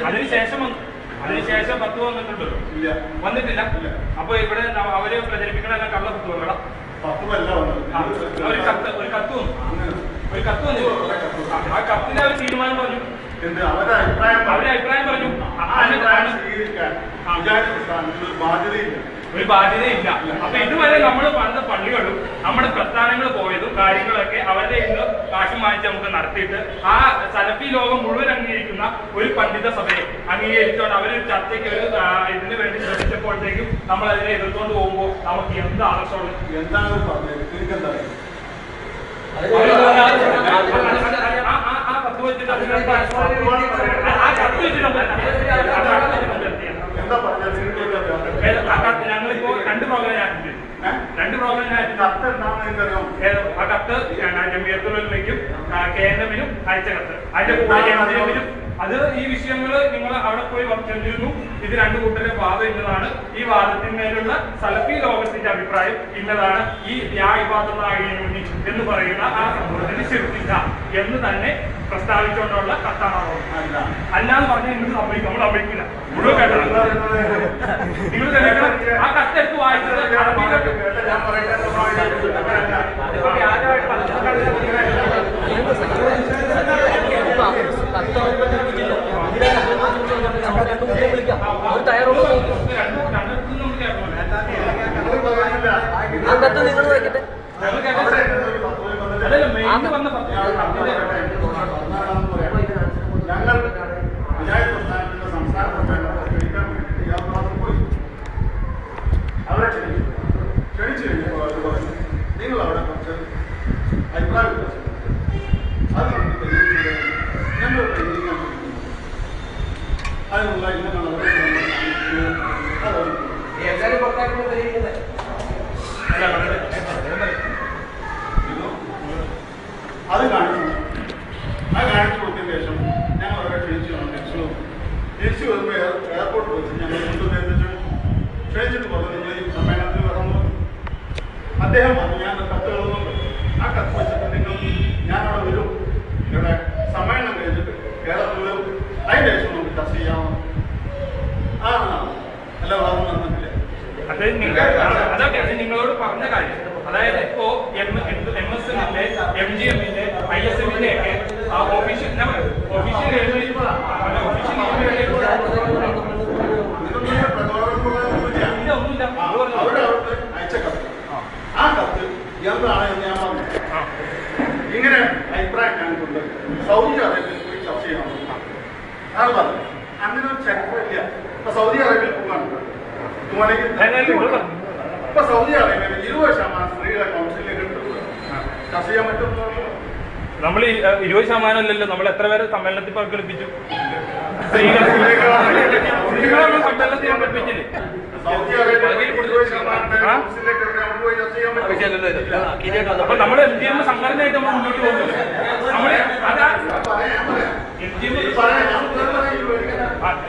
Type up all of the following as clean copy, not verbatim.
അതിനുശേഷം 10 വന്നിട്ടുണ്ടല്ലോ? വന്നിട്ടില്ല. അപ്പൊ ഇവിടെ അവര് പ്രചരിപ്പിക്കണ കള്ള പുസ്തകങ്ങളാ. ഒരു കത്ത് വന്നു. ആ കത്തിന്റെ ഒരു തീരുമാനം പറഞ്ഞു, അവരുടെ അഭിപ്രായം പറഞ്ഞു. ഒരു ബാധ്യതയില്ല. അപ്പൊ ഇതുവരെ നമ്മൾ പണ്ട് പള്ളികളും നമ്മുടെ പ്രസ്ഥാനങ്ങൾ പോയതും കാര്യങ്ങളൊക്കെ അവരുടെ ഇന്ന് കാശും വാങ്ങിച്ച് നമുക്ക് നടത്തിയിട്ട് ആ സലഫി ലോകം മുഴുവൻ അംഗീകരിക്കുന്ന ഒരു പണ്ഡിത സഭയെ അംഗീകരിച്ചുകൊണ്ട് അവരൊരു ചർച്ചയ്ക്ക് ഒരു ഇതിന് വേണ്ടി ശ്രമിച്ചപ്പോഴത്തേക്കും നമ്മൾ അതിനെ എതിർത്തുകൊണ്ട് പോകുമ്പോൾ നമുക്ക് എന്ത് ആവശ്യമുള്ളത്? എന്താണ് ആ കത്ത് വെച്ചിട്ട് ഞങ്ങളിപ്പോ 2 പ്രോഗ്രാം ആ കത്ത് ജമിയത്തുലമയ്ക്കും KNM-നും അയച്ച കത്ത്. അതിന്റെ കൂടെ അത് ഈ വിഷയങ്ങൾ നിങ്ങൾ അവിടെ പോയി ചെന്നിരുന്നു. ഇത് 2 കൂട്ടരുടെ വാദം ഇന്നതാണ്. ഈ വാദത്തിന്മേലുള്ള സലഫി ലോകത്തിന്റെ അഭിപ്രായം ഇന്നതാണ്. ഈ ന്യായവാദമാകി എന്ന് പറയുന്ന ആ സംഭവത്തിന് ശരിക്കില്ല എന്ന് തന്നെ പ്രസ്താവിച്ചുകൊണ്ടുള്ള കത്താണോ? അല്ലാന്ന് പറഞ്ഞാൽ നിങ്ങൾ സമ്മതിക്കും, നമ്മൾ സമ്മതിക്കില്ല. മുഴുവൻ കേട്ടോ നിങ്ങൾ ആ കത്തെടുത്ത് വായിച്ചത് അകത്ത് നിങ്ങൾ വയ്ക്കട്ടെ. ഞങ്ങൾ വിചാരിച്ച പ്രസ്ഥാനത്തിന്റെ സംസ്ഥാന പോയി അവരെ ക്ഷണിച്ചു കഴിഞ്ഞപ്പോൾ അവർ പറഞ്ഞു, നിങ്ങൾ അവിടെ കുറച്ച് അഭിപ്രായം അത് നമുക്ക് പരിഹരിക്കുക, ഞങ്ങൾ പരിഹരിക്കാൻ അതിനുള്ള അത് കാണിച്ചു കൊടുത്തതിന് ശേഷം ഞങ്ങൾ അവരെ ക്ഷണിച്ചു. തിരിച്ചു വരുമ്പോൾ എയർപോർട്ടിൽ വെച്ച് ഞങ്ങൾ കൊണ്ടുവന്ന് ക്ഷണിച്ചിട്ട് പറഞ്ഞു നിങ്ങൾ ഈ സമ്മേളനത്തിൽ വരണം. അദ്ദേഹം പറഞ്ഞു ഞാൻ കത്ത് എഴുതുന്നുണ്ട്, ആ കത്ത് വെച്ചിട്ട് നിങ്ങൾ ഞാനവിടെ വരും, ഇവിടെ സമ്മേളനം കഴിഞ്ഞിട്ട് കേരളത്തിൽ വരും, അതിൻ്റെ ശേഷം നമുക്ക് ചർച്ച ചെയ്യാമോ? അല്ല വേറെ വന്നിട്ടില്ല. അതൊക്കെ അത് നിങ്ങളോട് പറഞ്ഞ കാര്യം. അതായത് ഇപ്പോ MSMന്റെ MGMന്റെ ISMന്റെ ഒക്കെ ആ ഒഫീഷ്യൽ അയച്ച കത്ത്, ആ കത്ത് എന്താണ് എന്ന് ഞാൻ പറഞ്ഞു. ഇങ്ങനെ അഭിപ്രായം ഞങ്ങൾക്കുണ്ട്, സൗദി അറേബ്യയിൽ പോയി ചർച്ച ചെയ്യണം. അത് പറഞ്ഞു അങ്ങനെ ഒരു ചരിത്രമില്ല. ഇപ്പൊ സൗദി അറേബ്യയിൽ പോകാനുണ്ട്. ഇപ്പൊ സൗദി അറേബ്യയിൽ 20% സ്ത്രീകളെ കൗൺസിലിലേക്ക് എടുത്തിട്ടുണ്ട്. ചർച്ച ചെയ്യാൻ പറ്റും. നമ്മൾ 20% അല്ലല്ലോ, നമ്മൾ എത്ര പേരെ സമ്മേളനത്തിൽ പങ്കെടുപ്പിച്ചു? സമ്മേളനത്തിൽ പങ്കെടുപ്പിച്ചില്ലേ? സൗദി അറേബ്യയിൽ 20% കൗൺസിലിലേക്ക് എടുക്കാൻ പോയി ചർച്ച ചെയ്യാൻ പറ്റും. അപ്പൊ നമ്മൾ MGM സംഘടനയായിട്ട് നമ്മൾ മുന്നോട്ട് പോകുന്നില്ല. നമ്മള്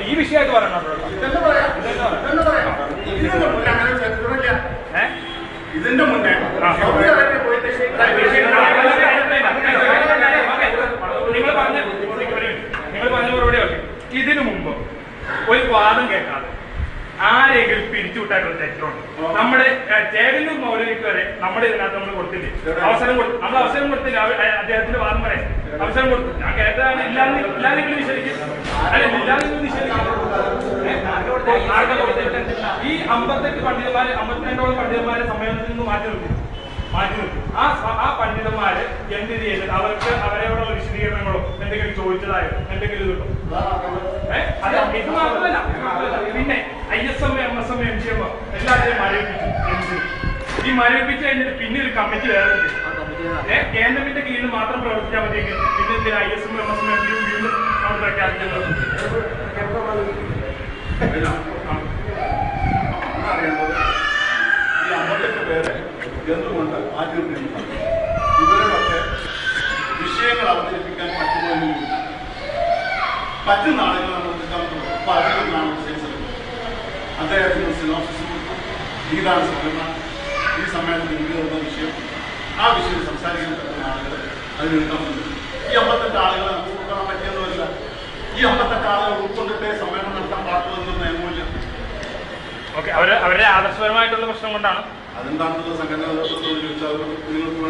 ഈ വിഷയമായിട്ട് പറയണം. ഇതിന്റെ മുന്നേ നിങ്ങൾ പറഞ്ഞ മറുപടി ഓക്കെ. ഇതിനു മുമ്പ് ഒരു വാദം കേൾക്കാതെ ആരെങ്കിലും പിരിച്ചുവിട്ടായിട്ടുള്ള ചരിത്രമുണ്ട്. നമ്മുടെ ചേകല്ലൂർ മൗലവിക്ക് വരെ നമ്മുടെ ഇതിനകത്ത് നമ്മൾ കൊടുത്തില്ലേ അവസരം കൊടുത്തു. നമ്മൾ അവസരം കൊടുത്തില്ല അദ്ദേഹത്തിന്റെ വാദം പറയാൻ അവസരം കൊടുത്തു. ഞാൻ കേട്ടതാണ്. എല്ലാവരും നിഷേധിക്കും. അല്ല എല്ലാവരും നിഷേധിക്കും. ഈ 58 പണ്ഡിതന്മാര് 52ഓളം പണ്ഡിതന്മാരെ സമ്മേളനത്തിൽ നിന്ന് മാറ്റി നിർത്തി. ആ പണ്ഡിതന്മാര് എന്ത് ചെയ്യുന്നത്? അവർക്ക് അവരോടുള്ള വിശദീകരണങ്ങളോ എന്തെങ്കിലും ചോദിച്ചതായോ എന്തെങ്കിലും ഇത് കിട്ടും. അത് ഇത് മാത്രമല്ല, പിന്നെ ISM MSM MGM എല്ലാത്തിനെയും മരവിപ്പിച്ചു. ഈ മരവിപ്പിച്ച് കഴിഞ്ഞിട്ട് പിന്നെ ഒരു കമ്മിറ്റി വേറെ കേന്ദ്രത്തിന്റെ കീഴിൽ മാത്രം പ്രവർത്തിക്കാൻ പറ്റിയെങ്കിൽ പിന്നെ എന്തിനാ ISM MSM MGM വീണ്ടും നമ്മൾ പ്രഖ്യാപിക്കുന്നത്? അറിയേണ്ടത് ഈ 58 പേരെ എന്തുകൊണ്ട് ആചരിക്കുന്നു? ഇവരോടൊക്കെ വിഷയങ്ങൾ അവതരിപ്പിക്കാൻ പറ്റുമോ? പറ്റുന്ന ആളുകൾ നമ്മൾ പലരുമാണ് വിശേഷിച്ചത്. അദ്ദേഹത്തിന് സിനോസിസും ഗീതാണ് സംഘടന ഈ സമ്മേളനത്തിൽ മുൻകരുന്ന വിഷയം, ആ വിഷയം സംസാരിക്കാൻ പറ്റുന്ന ആളുകൾ അതിനെടുക്കാൻ പറ്റും. ഈ 58 ആളുകളെ നമുക്ക് ഉൾക്കൊള്ളാൻ പറ്റിയെന്നുമല്ല. ഈ 58 ആളുകൾ ഉൾക്കൊണ്ടിട്ടേ സമ്മേളനം നടത്താൻ പാടുള്ളതെന്ന് നിയമമില്ല. ഓക്കെ, അവരുടെ ആദർശപരമായിട്ടുള്ള പ്രശ്നം കൊണ്ടാണ്. അതെന്താണെന്നുള്ള സംഘടന ചോദിച്ചാൽ നിങ്ങൾക്ക്